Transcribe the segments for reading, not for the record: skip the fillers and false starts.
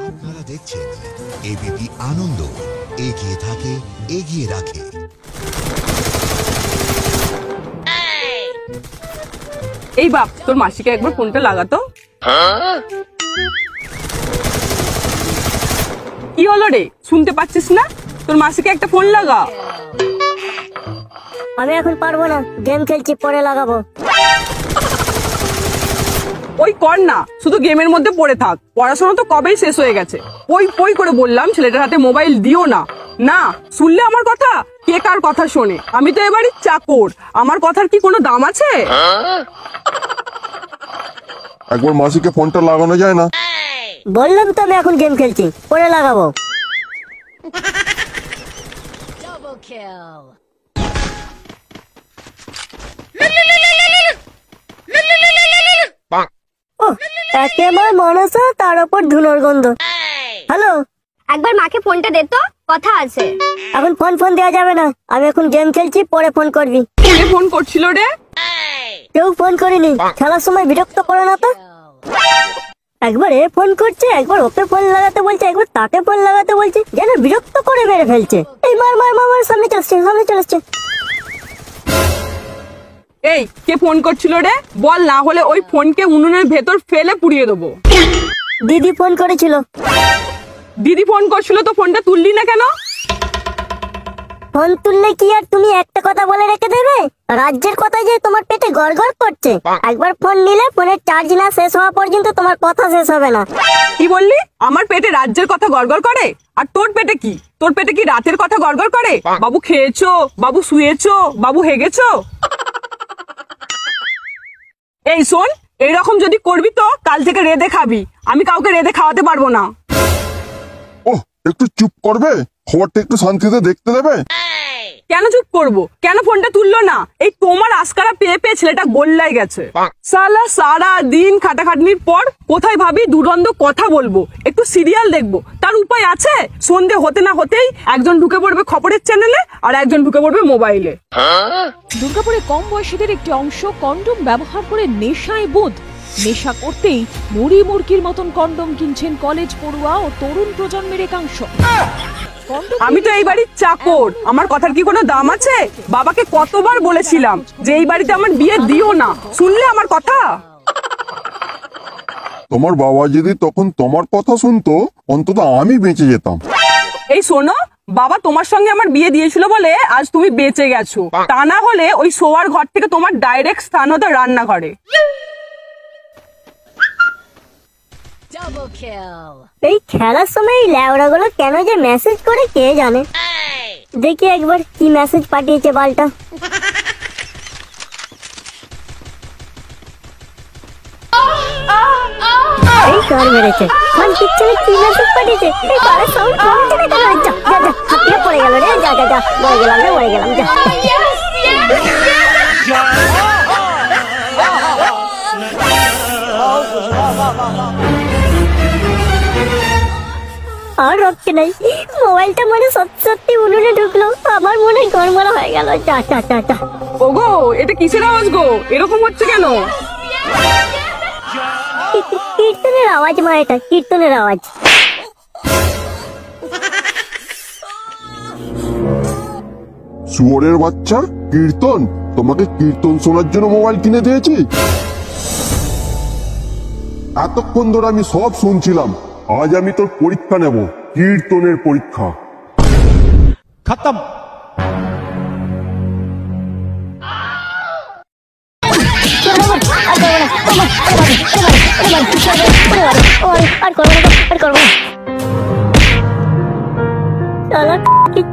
আপনারা দেখছেন এবিপি আনন্দ, এগিয়ে থাকে, এগিয়ে রাখে। এই বাপ, তোর মাসিকে একবার ফোনটা লাগাতো। কি হলো রে, শুনতে পাচ্ছিস না? তোর মাসিকে একটা ফোন লাগা। আমি এখন পারবো না, গেম খেলছি, পরে লাগাবো। ওই কর না, শুধু গেমের মধ্যে পড়ে থাক। পড়াশোনা তো কবেই শেষ হয়ে গেছে। ওই ওই করে বললাম ছেলেটার হাতে মোবাইল দিও না। না শুনলে আমার কথা, কে কার কথা শোনে? আমি তো এবারই চাকর, আমার কথার কি কোনো দাম আছে? একবার মাসিকে ফোনটা লাগানো যায় না? বললাম তো আমি এখন গেম খেলছি, পরে লাগাবো। একেবারে মনসা, তার উপর ধুলোর গন্ধ। হ্যালো, একবার মাকে ফোনটা দে তো, কথা আছে। এখন ফোন দেওয়া যাবে না, আমি এখন গেম খেলছি, পরে ফোন করবি। কে ফোন করছিল রে? কেউ ফোন করিনি, খেলার সময় বিরক্ত করে না তো। একবার এ ফোন করছে, একবার ওকে ফোন লাগাতে বলছে, একবার তাকে ফোন লাগাতে বলছে, যেন বিরক্ত করে মেরে ফেলছে। এই মার মার মার, সামনে চলে আসছে। এই কে ফোন করছিল রে? বল, না হলে ওই ফোনকে উনুনের ভেতর ফেলে পুড়িয়ে দেবো। দিদি ফোন করেছিল। দিদি ফোন করছিল তো ফোনটা তুললি না কেন? ফোন তুললে কি আর তুমি একটা কথা বলে রেখে দেবে? রাজ্যের কথা যে তোমার পেটে গড়গড় করছে, একবার ফোন নিলে ফোনের চার্জ না শেষ হওয়া পর্যন্ত তোমার কথা শেষ হবে না। কি বললি? আমার পেটে রাজ্যের কথা গড়গড় করে? আর তোর পেটে কি? তোর পেটে কি রাতের কথা গড়গড় করে? বাবু খেয়েছো, বাবু শুয়েছো, বাবু হেগেছো? এই শোন, এইরকম যদি করবি তো কাল থেকে রেঁধে খাবি। আমি কাউকে রেঁধে খাওয়াতে পারবো না। ওহ, একটু চুপ করবে? খবরটা একটু শান্তিতে দেখতে দেবে? কেন চুপ করবো? কেন ফোনটা তুললো না? এই তোমার আস্কারা পেয়ে পেয়ে ছেলেটা গোল্লায় গেছে। সালা সারা দিন খাটাখাটনির পর কোথায় ভাবি দুরন্ত কথা বলবো, একটু সিরিয়াল দেখবো, তার উপায় আছে? সন্ধে হতে না হতেই একজন ঢুকে পড়বে খবরের চ্যানেলে, আর একজন ঢুকে পড়বে মোবাইলে। দুর্গাপুরে কম বয়সীদের একটি অংশ কন্ডোম ব্যবহার করে নেশায় বোধ। নেশা করতেই মুড়ি মুরগির মতন কন্ডোম কিনছেন কলেজ পড়ুয়া ও তরুণ প্রজন্মের একাংশ। আমি তো এই বাড়ির চাকর, আমার কথার কি কোনো দাম আছে? বাবাকে কতবার বলেছিলাম যে এই বাড়িতে আমার বিয়ে দিও না, শুনলে আমার কথা? তোমার বাবা যদি তখন তোমার কথা শুনতো, অন্তত আমি বেঁচে যেতাম। এই শোনো, বাবা তোমার সঙ্গে আমার বিয়ে দিয়েছিল বলে আজ তুমি বেঁচে গেছো, তা না হলে ওই শোয়ার ঘর থেকে তোমার ডাইরেক্ট স্থান হতো রান্নাঘরে। এই খেলার সময় এই ল্যাওড়া গুলো কেন যে মেসেজ করে কে জানে। দেখি একবার কি মেসেজ পাঠিয়েছে বালটা। এই কার মেরেছে, ফোন পিছনে কি মেসেজ পাঠিয়েছে? এই কারের সাউন্ড কমছে না কেন? যা যা যা, হাতিয়ে পড়ে গেল রে, যা যা যা, মরে গেলাম যা। আর রক্ষে নাই, মোবাইলটা মনে সত্যি উনুনে ঢুকলো, আমার মনে গড়মড়া হয়ে গেল। যা যা যা যা। ওগো, এটা কিসের আওয়াজ গো? এরকম হচ্ছে কেন? কীর্তনের আওয়াজ মা, এটা কীর্তনের আওয়াজ। শুয়োরের বাচ্চা, কীর্তন? তোমাকে কীর্তন শোনার জন্য মোবাইল কিনে দিয়েছি? এতক্ষণ ধরে আমি সব শুনছিলাম। আজ আমি তোর পরীক্ষা নেব, কীর্তনের পরীক্ষা। খতম।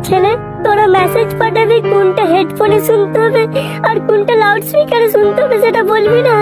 ছেলে, তোরা মেসেজ পাঠাবি, কোনটা হেডফোনে শুনতে হবে আর কোনটা লাউড স্পিকারে শুনতে হবে সেটা বলবি না?